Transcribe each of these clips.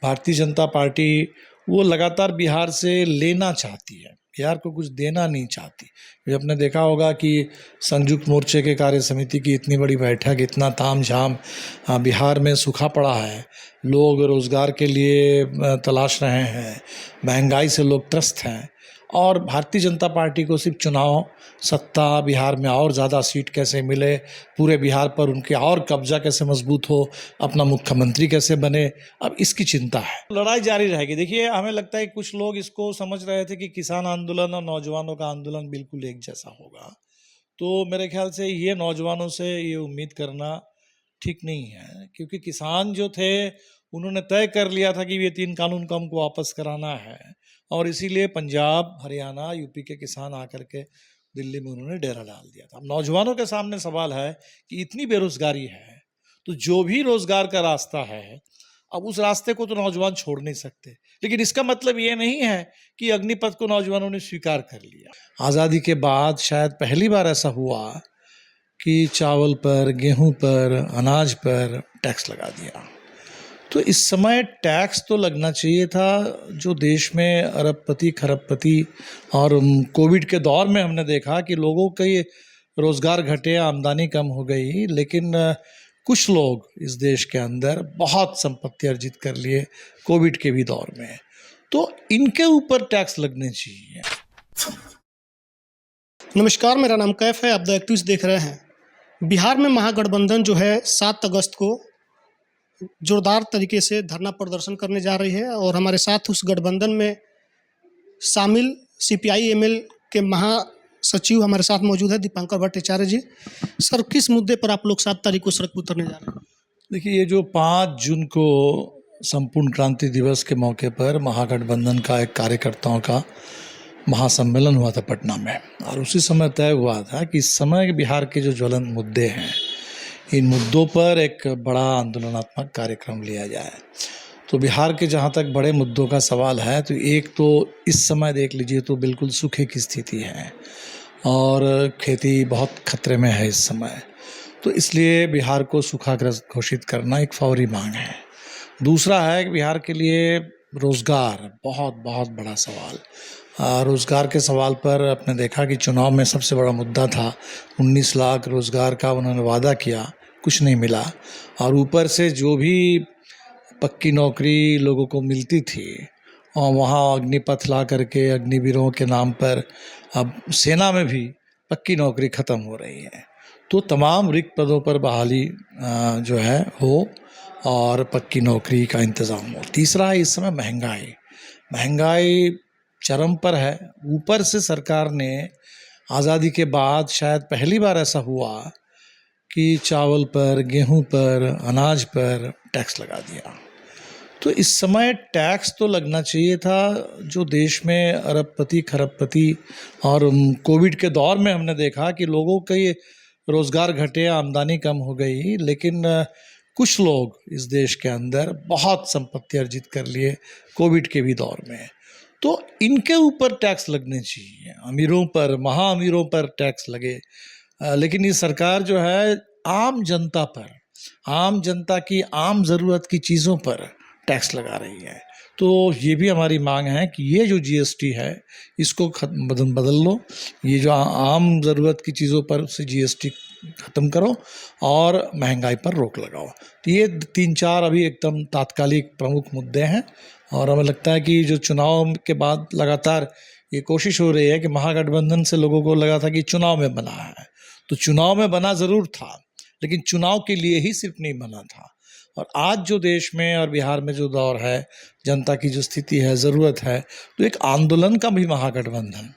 Bharatiya Janata party वो लगातार बिहार से लेना चाहती है, बिहार को कुछ देना नहीं चाहती। ये आपने देखा होगा कि संयुक्त मोर्चे के कार्य समिति की इतनी बड़ी बैठक, इतना तामझाम, बिहार में सूखा पड़ा है, लोग रोज़गार के लिए तलाश रहे हैं, महंगाई से लोग त्रस्त हैं और भारतीय जनता पार्टी को सिर्फ चुनाव, सत्ता, बिहार में और ज़्यादा सीट कैसे मिले, पूरे बिहार पर उनके और कब्जा कैसे मजबूत हो, अपना मुख्यमंत्री कैसे बने, अब इसकी चिंता है। लड़ाई जारी रहेगी। देखिए, हमें लगता है कि कुछ लोग इसको समझ रहे थे कि किसान आंदोलन और नौजवानों का आंदोलन बिल्कुल एक जैसा होगा, तो मेरे ख्याल से ये नौजवानों से ये उम्मीद करना ठीक नहीं है, क्योंकि किसान जो थे उन्होंने तय कर लिया था कि ये 3 कानून को हमको वापस कराना है और इसीलिए पंजाब, हरियाणा, यूपी के किसान आकर के दिल्ली में उन्होंने डेरा डाल दिया था। अब नौजवानों के सामने सवाल है कि इतनी बेरोजगारी है, तो जो भी रोजगार का रास्ता है, अब उस रास्ते को तो नौजवान छोड़ नहीं सकते, लेकिन इसका मतलब ये नहीं है कि अग्निपथ को नौजवानों ने स्वीकार कर लिया। आज़ादी के बाद शायद पहली बार ऐसा हुआ कि चावल पर, गेहूं पर, अनाज पर टैक्स लगा दिया। तो इस समय टैक्स तो लगना चाहिए था। जो देश में अरबपति, खरबपति और कोविड के दौर में हमने देखा कि लोगों के रोज़गार घटे, आमदनी कम हो गई, लेकिन कुछ लोग इस देश के अंदर बहुत संपत्ति अर्जित कर लिए कोविड के भी दौर में, तो इनके ऊपर टैक्स लगने चाहिए। नमस्कार, मेरा नाम कैफ है। आप द एक्टिविस्ट देख रहे हैं। बिहार में महागठबंधन जो है 7 अगस्त को जोरदार तरीके से धरना प्रदर्शन करने जा रही है और हमारे साथ उस गठबंधन में शामिल सीपीआई एमएल के महासचिव हमारे साथ मौजूद है, दीपांकर भट्टाचार्य जी। सर, किस मुद्दे पर आप लोग 7 तारीख को सड़क पर उतरने जा रहे हैं? देखिए, ये जो 5 जून को संपूर्ण क्रांति दिवस के मौके पर महागठबंधन का एक कार्यकर्ताओं का महासम्मेलन हुआ था पटना में, और उसी समय तय हुआ था कि इस समय बिहार के जो ज्वलंत मुद्दे हैं, इन मुद्दों पर एक बड़ा आंदोलनात्मक कार्यक्रम लिया जाए। तो बिहार के जहाँ तक बड़े मुद्दों का सवाल है, तो एक तो इस समय देख लीजिए तो बिल्कुल सूखे की स्थिति है और खेती बहुत खतरे में है इस समय, तो इसलिए बिहार को सूखाग्रस्त घोषित करना एक फौरी मांग है। दूसरा है कि बिहार के लिए रोज़गार बहुत बहुत बड़ा सवाल। रोज़गार के सवाल पर आपने देखा कि चुनाव में सबसे बड़ा मुद्दा था, 19 लाख रोज़गार का उन्होंने वादा किया, कुछ नहीं मिला, और ऊपर से जो भी पक्की नौकरी लोगों को मिलती थी और वहाँ अग्निपथ ला करके अग्निवीरों के नाम पर अब सेना में भी पक्की नौकरी ख़त्म हो रही है। तो तमाम रिक्त पदों पर बहाली जो है हो और पक्की नौकरी का इंतज़ाम हो। तीसरा है इस समय महंगाई चरम पर है। ऊपर से सरकार ने आज़ादी के बाद शायद पहली बार ऐसा हुआ कि चावल पर, गेहूं पर, अनाज पर टैक्स लगा दिया। तो इस समय टैक्स तो लगना चाहिए था। जो देश में अरबपति, खरबपति और कोविड के दौर में हमने देखा कि लोगों के रोज़गार घटे, आमदनी कम हो गई, लेकिन कुछ लोग इस देश के अंदर बहुत संपत्ति अर्जित कर लिए कोविड के भी दौर में, तो इनके ऊपर टैक्स लगने चाहिए। अमीरों पर, महाअमीरों पर टैक्स लगे, लेकिन ये सरकार जो है आम जनता पर, आम जनता की आम ज़रूरत की चीज़ों पर टैक्स लगा रही है। तो ये भी हमारी मांग है कि ये जो जीएसटी है इसको बदल लो, ये जो आम ज़रूरत की चीज़ों पर से जीएसटी ख़त्म करो और महंगाई पर रोक लगाओ। तो ये 3-4 अभी एकदम तात्कालिक प्रमुख मुद्दे हैं, और हमें लगता है कि जो चुनाव के बाद लगातार ये कोशिश हो रही है कि महागठबंधन से लोगों को लगा था कि चुनाव में बना है, तो चुनाव में बना ज़रूर था, लेकिन चुनाव के लिए ही सिर्फ नहीं बना था। और आज जो देश में और बिहार में जो दौर है, जनता की जो स्थिति है, ज़रूरत है, तो एक आंदोलन का भी महागठबंधन,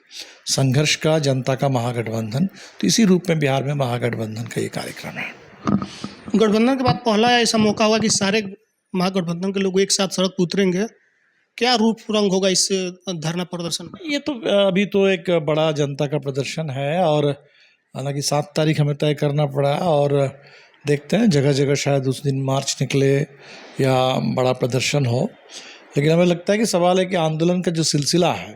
संघर्ष का, जनता का महागठबंधन, तो इसी रूप में बिहार में महागठबंधन का ये कार्यक्रम है। गठबंधन के बाद पहला ऐसा मौका हुआ कि सारे महागठबंधन के लोग एक साथ सड़क पर उतरेंगे। क्या रूप रंग होगा इस धरना प्रदर्शन का? ये तो अभी तो एक बड़ा जनता का प्रदर्शन है, और हालांकि 7 तारीख हमें तय करना पड़ा, और देखते हैं जगह जगह शायद उस दिन मार्च निकले या बड़ा प्रदर्शन हो। लेकिन हमें लगता है कि सवाल है कि आंदोलन का जो सिलसिला है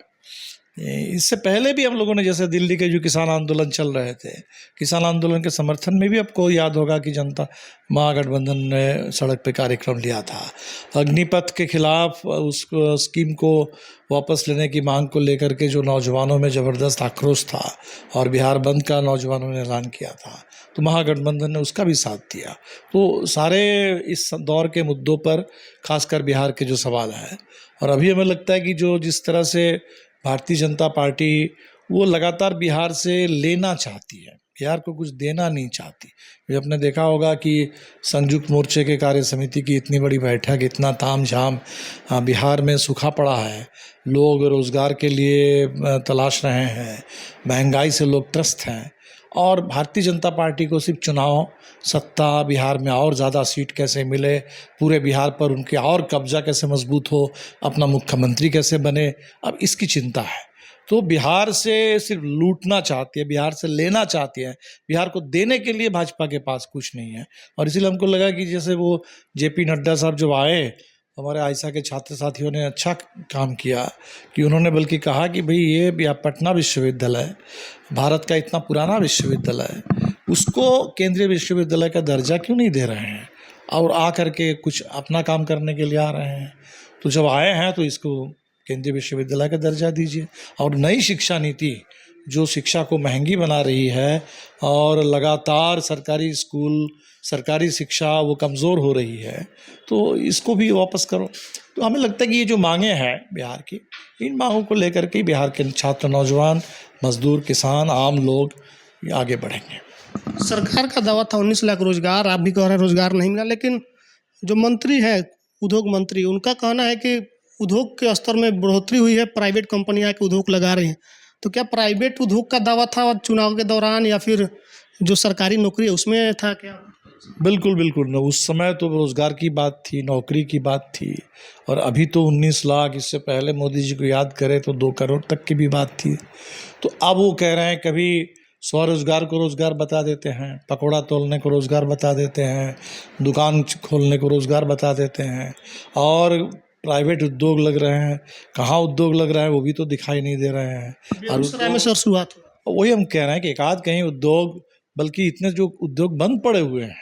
इससे पहले भी हम लोगों ने, जैसे दिल्ली के जो किसान आंदोलन चल रहे थे, किसान आंदोलन के समर्थन में भी आपको याद होगा कि जनता महागठबंधन ने सड़क पे कार्यक्रम लिया था। अग्निपथ के खिलाफ उस स्कीम को वापस लेने की मांग को लेकर के जो नौजवानों में ज़बरदस्त आक्रोश था और बिहार बंद का नौजवानों ने ऐलान किया था, तो महागठबंधन ने उसका भी साथ दिया। तो सारे इस दौर के मुद्दों पर खासकर बिहार के जो सवाल है, और अभी हमें लगता है कि जो जिस तरह से भारतीय जनता पार्टी वो लगातार बिहार से लेना चाहती है, बिहार को कुछ देना नहीं चाहती। ये आपने देखा होगा कि संयुक्त मोर्चे के कार्य समिति की इतनी बड़ी बैठक, इतना तामझाम, बिहार में सूखा पड़ा है, लोग रोज़गार के लिए तलाश रहे हैं, महंगाई से लोग त्रस्त हैं, और भारतीय जनता पार्टी को सिर्फ चुनाव सत्ता, बिहार में और ज़्यादा सीट कैसे मिले, पूरे बिहार पर उनके और कब्जा कैसे मजबूत हो, अपना मुख्यमंत्री कैसे बने, अब इसकी चिंता है। तो बिहार से सिर्फ लूटना चाहती है, बिहार से लेना चाहती है, बिहार को देने के लिए भाजपा के पास कुछ नहीं है। और इसीलिए हमको लगा कि जैसे वो जेपी नड्डा साहब जब आए, हमारे आयशा के छात्र साथियों ने अच्छा काम किया कि उन्होंने बल्कि कहा कि भाई ये पटना विश्वविद्यालय भारत का इतना पुराना विश्वविद्यालय है, उसको केंद्रीय विश्वविद्यालय का दर्जा क्यों नहीं दे रहे हैं और आ करके कुछ अपना काम करने के लिए आ रहे हैं। तो जब आए हैं तो इसको केंद्रीय विश्वविद्यालय का दर्जा दीजिए। और नई शिक्षा नीति जो शिक्षा को महंगी बना रही है और लगातार सरकारी स्कूल, सरकारी शिक्षा वो कमज़ोर हो रही है, तो इसको भी वापस करो। तो हमें लगता है कि ये जो मांगें हैं बिहार की, इन मांगों को लेकर के बिहार के छात्र, नौजवान, मजदूर, किसान, आम लोग ये आगे बढ़ेंगे। सरकार का दावा था 19 लाख रोजगार, आप भी कह रहे हैं रोजगार नहीं मिला, लेकिन जो मंत्री है, उद्योग मंत्री, उनका कहना है कि उद्योग के स्तर में बढ़ोतरी हुई है, प्राइवेट कंपनियां के उद्योग लगा रही हैं। तो क्या प्राइवेट उद्योग का दावा था चुनाव के दौरान, या फिर जो सरकारी नौकरी है उसमें था क्या? बिल्कुल बिल्कुल न, उस समय तो रोज़गार की बात थी, नौकरी की बात थी, और अभी तो 19 लाख, इससे पहले मोदी जी को याद करें तो 2 करोड़ तक की भी बात थी। तो अब वो कह रहे हैं, कभी स्वरोजगार को रोज़गार बता देते हैं, पकौड़ा तोलने को रोज़गार बता देते हैं, दुकान खोलने को रोज़गार बता देते हैं, और प्राइवेट उद्योग लग रहे हैं। कहाँ उद्योग लग रहा है वो भी तो दिखाई नहीं दे रहे हैं। और बेगूसराय में सर शुरुआत हुआ। वही हम कह रहे हैं कि एक आध कहीं उद्योग, बल्कि इतने जो उद्योग बंद पड़े हुए हैं,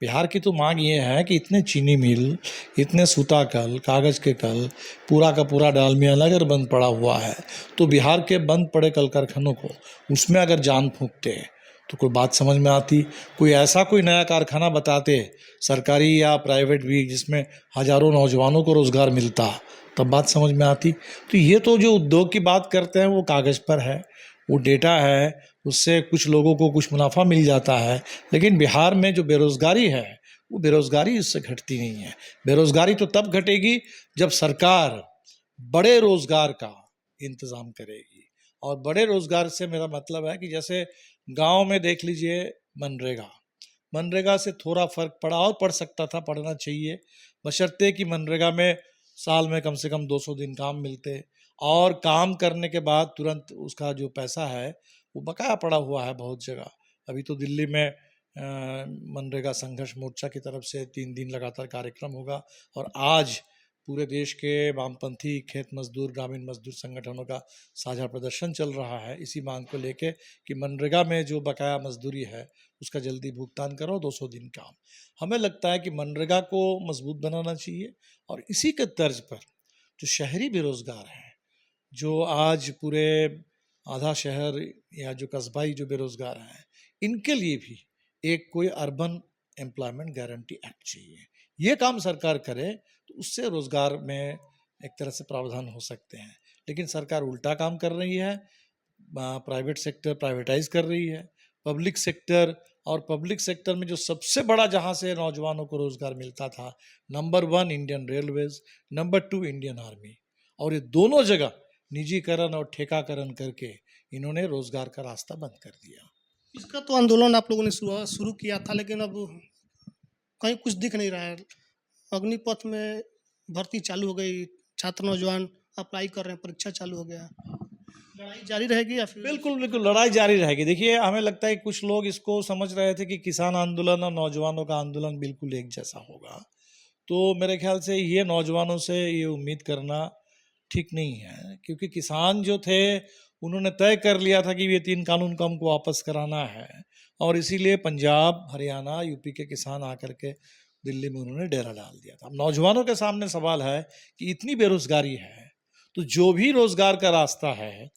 बिहार की तो मांग ये है कि इतने चीनी मिल, इतने सूता कल, कागज़ के कल, पूरा का पूरा डालमिया नगर बंद पड़ा हुआ है, तो बिहार के बंद पड़े कल कारखानों को उसमें अगर जान फूंकते तो कोई बात समझ में आती। कोई ऐसा कोई नया कारखाना बताते, सरकारी या प्राइवेट भी, जिसमें हज़ारों नौजवानों को रोज़गार मिलता, तब बात समझ में आती। तो ये तो जो उद्योग की बात करते हैं वो कागज़ पर है, वो डेटा है, उससे कुछ लोगों को कुछ मुनाफा मिल जाता है, लेकिन बिहार में जो बेरोज़गारी है वो बेरोज़गारी इससे घटती नहीं है। बेरोज़गारी तो तब घटेगी जब सरकार बड़े रोज़गार का इंतज़ाम करेगी। और बड़े रोज़गार से मेरा मतलब है कि जैसे गांव में देख लीजिए मनरेगा, मनरेगा से थोड़ा फ़र्क पड़ा, और पड़ सकता था, पड़ना चाहिए, बशर्ते कि मनरेगा में साल में कम से कम 200 दिन काम मिलते, और काम करने के बाद तुरंत उसका जो पैसा है वो बकाया पड़ा हुआ है बहुत जगह। अभी तो दिल्ली में मनरेगा संघर्ष मोर्चा की तरफ से 3 दिन लगातार कार्यक्रम होगा, और आज पूरे देश के वामपंथी खेत मजदूर, ग्रामीण मजदूर संगठनों का साझा प्रदर्शन चल रहा है इसी मांग को लेके कि मनरेगा में जो बकाया मजदूरी है उसका जल्दी भुगतान करो, 200 दिन काम। हमें लगता है कि मनरेगा को मजबूत बनाना चाहिए, और इसी के तर्ज पर जो शहरी बेरोजगार हैं, जो आज पूरे आधा शहर या जो कस्बाई जो बेरोजगार हैं, इनके लिए भी एक कोई अर्बन एम्प्लॉयमेंट गारंटी एक्ट चाहिए। ये काम सरकार करे तो उससे रोजगार में एक तरह से प्रावधान हो सकते हैं। लेकिन सरकार उल्टा काम कर रही है, प्राइवेट सेक्टर प्राइवेटाइज कर रही है, पब्लिक सेक्टर, और पब्लिक सेक्टर में जो सबसे बड़ा जहाँ से नौजवानों को रोजगार मिलता था, number 1 Indian railways, number 2 Indian army, और ये दोनों जगह निजीकरण और ठेकाकरण करके इन्होंने रोजगार का रास्ता बंद कर दिया। इसका तो आंदोलन आप लोगों ने शुरू किया था, लेकिन अब कहीं कुछ दिख नहीं रहा है। अग्निपथ में भर्ती चालू हो गई, छात्र नौजवान अप्लाई कर रहे हैं, परीक्षा चालू हो गया, लड़ाई जारी रहेगी या फिर? बिल्कुल बिल्कुल, लड़ाई जारी रहेगी। देखिए, हमें लगता है कि कुछ लोग इसको समझ रहे थे कि किसान आंदोलन और नौजवानों का आंदोलन बिल्कुल एक जैसा होगा, तो मेरे ख्याल से ये नौजवानों से ये उम्मीद करना ठीक नहीं है, क्योंकि किसान जो थे उन्होंने तय कर लिया था कि ये 3 कानून को हमको वापस कराना है, और इसीलिए पंजाब, हरियाणा, यूपी के किसान आकर के दिल्ली में उन्होंने डेरा डाल दिया था। अब नौजवानों के सामने सवाल है कि इतनी बेरोजगारी है, तो जो भी रोजगार का रास्ता है,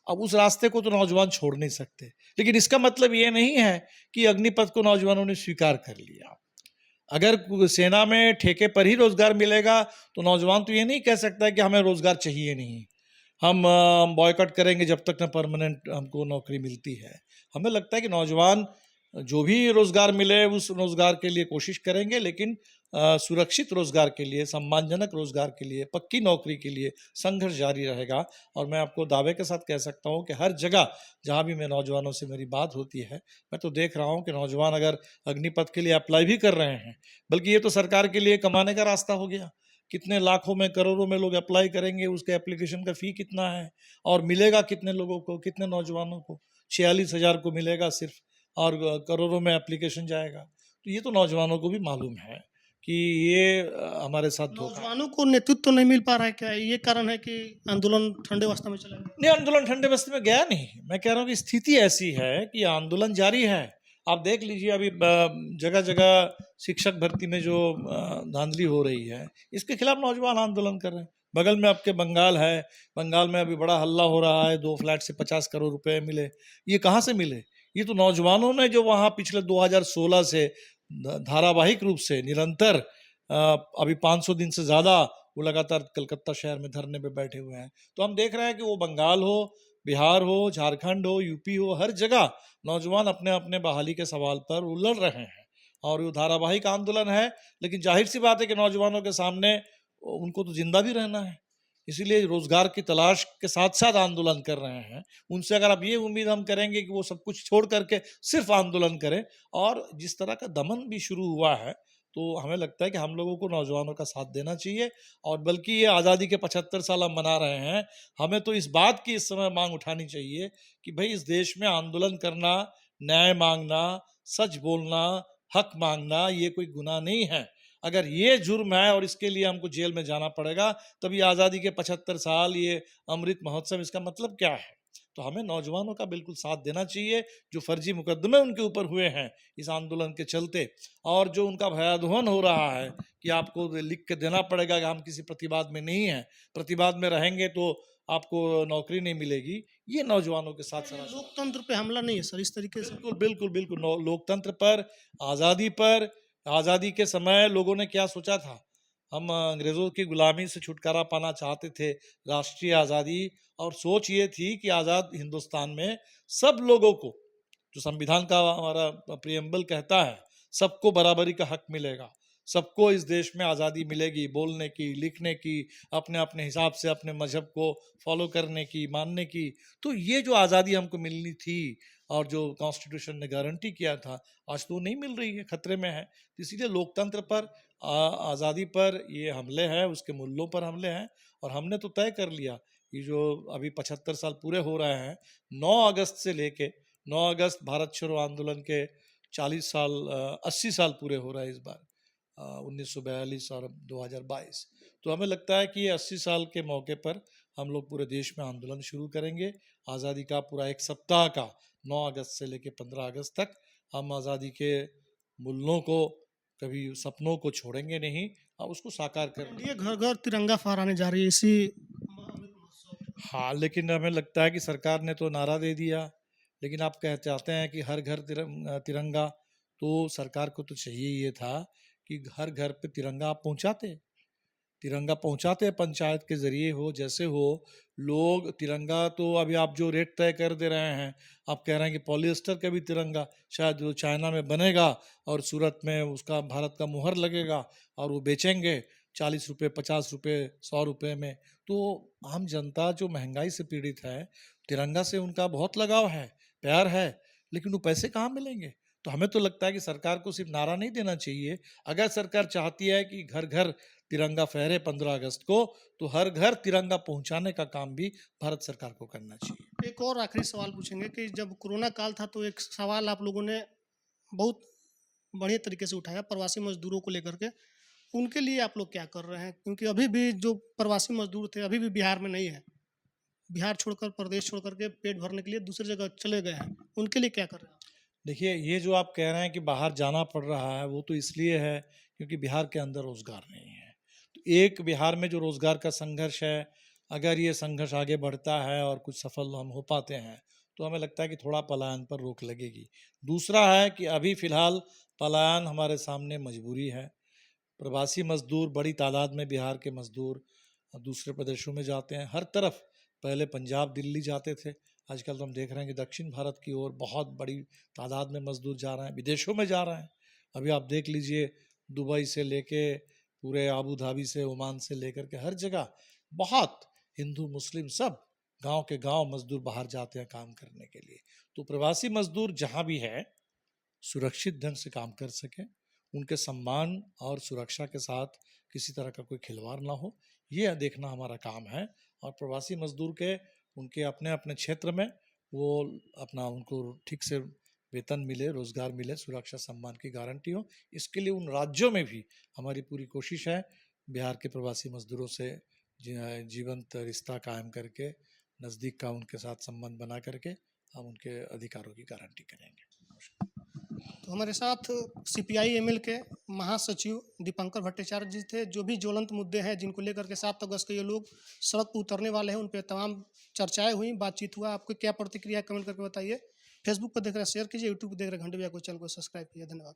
अब उस रास्ते को तो नौजवान छोड़ नहीं सकते। लेकिन इसका मतलब ये नहीं है कि अग्निपथ को नौजवानों ने स्वीकार कर लिया। अगर सेना में ठेके पर ही रोजगार मिलेगा तो नौजवान तो ये नहीं कह सकता है कि हमें रोजगार चाहिए नहीं, हम बॉयकॉट करेंगे जब तक न परमानेंट हमको नौकरी मिलती है। हमें लगता है कि नौजवान जो भी रोजगार मिले उस रोजगार के लिए कोशिश करेंगे, लेकिन सुरक्षित रोजगार के लिए, सम्मानजनक रोजगार के लिए, पक्की नौकरी के लिए संघर्ष जारी रहेगा। और मैं आपको दावे के साथ कह सकता हूं कि हर जगह जहां भी मैं नौजवानों से मेरी बात होती है, मैं तो देख रहा हूं कि नौजवान अगर अग्निपथ के लिए अप्लाई भी कर रहे हैं, बल्कि ये तो सरकार के लिए कमाने का रास्ता हो गया। कितने लाखों में, करोड़ों में लोग अप्लाई करेंगे, उसके एप्लीकेशन का फ़ी कितना है और मिलेगा कितने लोगों को, कितने नौजवानों को? 46,000 को मिलेगा सिर्फ, और करोड़ों में एप्लीकेशन जाएगा। तो ये तो नौजवानों को भी मालूम है कि ये हमारे साथ धोखा है। नौजवानों को नेतृत्व तो नहीं मिल पा रहा है, क्या ये कारण है कि आंदोलन ठंडे अवस्था में चला गया? नहीं, आंदोलन ठंडे बस्ते में गया नहीं। मैं कह रहा हूँ कि स्थिति ऐसी है कि आंदोलन जारी है। आप देख लीजिए, अभी जगह जगह शिक्षक भर्ती में जो धांधली हो रही है, इसके खिलाफ नौजवान आंदोलन कर रहे हैं। बगल में आपके बंगाल है, बंगाल में अभी बड़ा हल्ला हो रहा है, 2 फ्लैट से 50 करोड़ रुपए मिले। ये कहाँ से मिले? ये तो नौजवानों ने, जो वहाँ पिछले 2016 से धारावाहिक रूप से निरंतर, अभी 500 दिन से ज़्यादा वो लगातार कलकत्ता शहर में धरने पे बैठे हुए हैं। तो हम देख रहे हैं कि वो बंगाल हो, बिहार हो, झारखंड हो, यूपी हो, हर जगह नौजवान अपने अपने बहाली के सवाल पर उलझ रहे हैं, और वो धारावाहिक आंदोलन है। लेकिन जाहिर सी बात है कि नौजवानों के सामने उनको तो जिंदा भी रहना है, इसीलिए रोजगार की तलाश के साथ साथ आंदोलन कर रहे हैं। उनसे अगर आप ये उम्मीद हम करेंगे कि वो सब कुछ छोड़ करके सिर्फ आंदोलन करें, और जिस तरह का दमन भी शुरू हुआ है, तो हमें लगता है कि हम लोगों को नौजवानों का साथ देना चाहिए। और बल्कि ये आज़ादी के 75 साल हम मना रहे हैं, हमें तो इस बात की इस समय मांग उठानी चाहिए कि भाई, इस देश में आंदोलन करना, न्याय मांगना, सच बोलना, हक मांगना, ये कोई गुनाह नहीं है। अगर ये जुर्म है और इसके लिए हमको जेल में जाना पड़ेगा, तब ये आज़ादी के 75 साल, ये अमृत महोत्सव, इसका मतलब क्या है? तो हमें नौजवानों का बिल्कुल साथ देना चाहिए। जो फर्जी मुकदमे उनके ऊपर हुए हैं इस आंदोलन के चलते, और जो उनका भयादोहन हो रहा है कि आपको लिख के देना पड़ेगा कि हम किसी प्रतिवाद में नहीं हैं, प्रतिवाद में रहेंगे तो आपको नौकरी नहीं मिलेगी, ये नौजवानों के साथ सरासर लोकतंत्र पे हमला नहीं है सर, इस तरीके से? बिल्कुल बिल्कुल बिल्कुल। लोकतंत्र पर, आज़ादी पर, आज़ादी के समय लोगों ने क्या सोचा था? हम अंग्रेज़ों की गुलामी से छुटकारा पाना चाहते थे, राष्ट्रीय आज़ादी, और सोच ये थी कि आज़ाद हिंदुस्तान में सब लोगों को, जो संविधान का हमारा प्रियम्बल कहता है, सबको बराबरी का हक मिलेगा, सबको इस देश में आज़ादी मिलेगी, बोलने की, लिखने की, अपने अपने हिसाब से अपने मजहब को फॉलो करने की, मानने की। तो ये जो आज़ादी हमको मिलनी थी और जो कॉन्स्टिट्यूशन ने गारंटी किया था, आज तो नहीं मिल रही है, खतरे में है। तो इसीलिए लोकतंत्र पर, आज़ादी पर ये हमले हैं, उसके मूल्यों पर हमले हैं। और हमने तो तय कर लिया, ये जो अभी 75 साल पूरे हो रहे हैं, 9 अगस्त से लेके 9 अगस्त भारत छोड़ो आंदोलन के 40 साल, 80 साल पूरे हो रहे हैं इस बार, 1942 और 2022। तो हमें लगता है कि ये 80 साल के मौके पर हम लोग पूरे देश में आंदोलन शुरू करेंगे। आज़ादी का पूरा 1 सप्ताह का, 9 अगस्त से लेकर 15 अगस्त तक, हम आज़ादी के मूल्यों को, कभी सपनों को छोड़ेंगे नहीं, और उसको साकार करेंगे। ये घर घर तिरंगा फहराने जा रही है इसी हाँ, लेकिन हमें लगता है कि सरकार ने तो नारा दे दिया, लेकिन आप चाहते हैं कि हर घर तिरंगा, तो सरकार को तो चाहिए ये था कि हर घर पे तिरंगा आप पहुंचाते पंचायत के जरिए हो, जैसे हो। लोग तिरंगा, तो अभी आप जो रेट तय कर दे रहे हैं, आप कह रहे हैं कि पॉलिएस्टर का भी तिरंगा शायद वो चाइना में बनेगा और सूरत में उसका भारत का मुहर लगेगा, और वो बेचेंगे 40 रुपये, 50 रुपये, 100 रुपये में। तो आम जनता जो महंगाई से पीड़ित है, तिरंगा से उनका बहुत लगाव है, प्यार है, लेकिन वो पैसे कहाँ मिलेंगे? तो हमें तो लगता है कि सरकार को सिर्फ नारा नहीं देना चाहिए। अगर सरकार चाहती है कि घर घर तिरंगा फहरे 15 अगस्त को, तो हर घर तिरंगा पहुंचाने का काम भी भारत सरकार को करना चाहिए। एक और आखिरी सवाल पूछेंगे कि जब कोरोना काल था तो एक सवाल आप लोगों ने बहुत बढ़िया तरीके से उठाया प्रवासी मजदूरों को लेकर के, उनके लिए आप लोग क्या कर रहे हैं? क्योंकि अभी भी जो प्रवासी मजदूर थे अभी भी बिहार में नहीं है। बिहार छोड़कर, प्रदेश छोड़ कर के पेट भरने के लिए दूसरी जगह चले गए हैं। उनके लिए क्या कर रहे हैं? देखिए, ये जो आप कह रहे हैं कि बाहर जाना पड़ रहा है, वो तो इसलिए है क्योंकि बिहार के अंदर रोज़गार नहीं है। तो एक बिहार में जो रोज़गार का संघर्ष है, अगर ये संघर्ष आगे बढ़ता है और कुछ सफल हम हो पाते हैं, तो हमें लगता है कि थोड़ा पलायन पर रोक लगेगी। दूसरा है कि अभी फ़िलहाल पलायन हमारे सामने मजबूरी है। प्रवासी मज़दूर बड़ी तादाद में बिहार के मज़दूर दूसरे प्रदेशों में जाते हैं। हर तरफ पहले पंजाब, दिल्ली जाते थे। आजकल तो हम देख रहे हैं कि दक्षिण भारत की ओर बहुत बड़ी तादाद में मज़दूर जा रहे हैं, विदेशों में जा रहे हैं। अभी आप देख लीजिए, दुबई से लेके पूरे आबू धाबी से, ओमान से लेकर के हर जगह बहुत हिंदू, मुस्लिम सब गाँव के गाँव मज़दूर बाहर जाते हैं काम करने के लिए। तो प्रवासी मज़दूर जहाँ भी है, सुरक्षित ढंग से काम कर सकें, उनके सम्मान और सुरक्षा के साथ किसी तरह का कोई खिलवाड़ ना हो, ये देखना हमारा काम है। और प्रवासी मज़दूर के उनके अपने-अपने क्षेत्र में वो अपना उनको ठीक से वेतन मिले, रोज़गार मिले, सुरक्षा सम्मान की गारंटी हो, इसके लिए उन राज्यों में भी हमारी पूरी कोशिश है, बिहार के प्रवासी मज़दूरों से जीवंत रिश्ता कायम करके, नज़दीक का उनके साथ संबंध बना करके हम उनके अधिकारों की गारंटी करेंगे। तो हमारे साथ सीपीआई एमएल के महासचिव दीपंकर भट्टाचार्य जी थे। जो भी ज्वलंत मुद्दे हैं जिनको लेकर के 7 अगस्त को ये लोग सड़क पर उतरने वाले हैं, उन पे तमाम चर्चाएं हुई, बातचीत हुआ। आपको क्या प्रतिक्रिया कमेंट करके बताइए। फेसबुक पर देख रहे हैं शेयर कीजिए, यूट्यूब पर देख रहे हैं घंटे को चैनल को सब्सक्राइब कीजिए। धन्यवाद।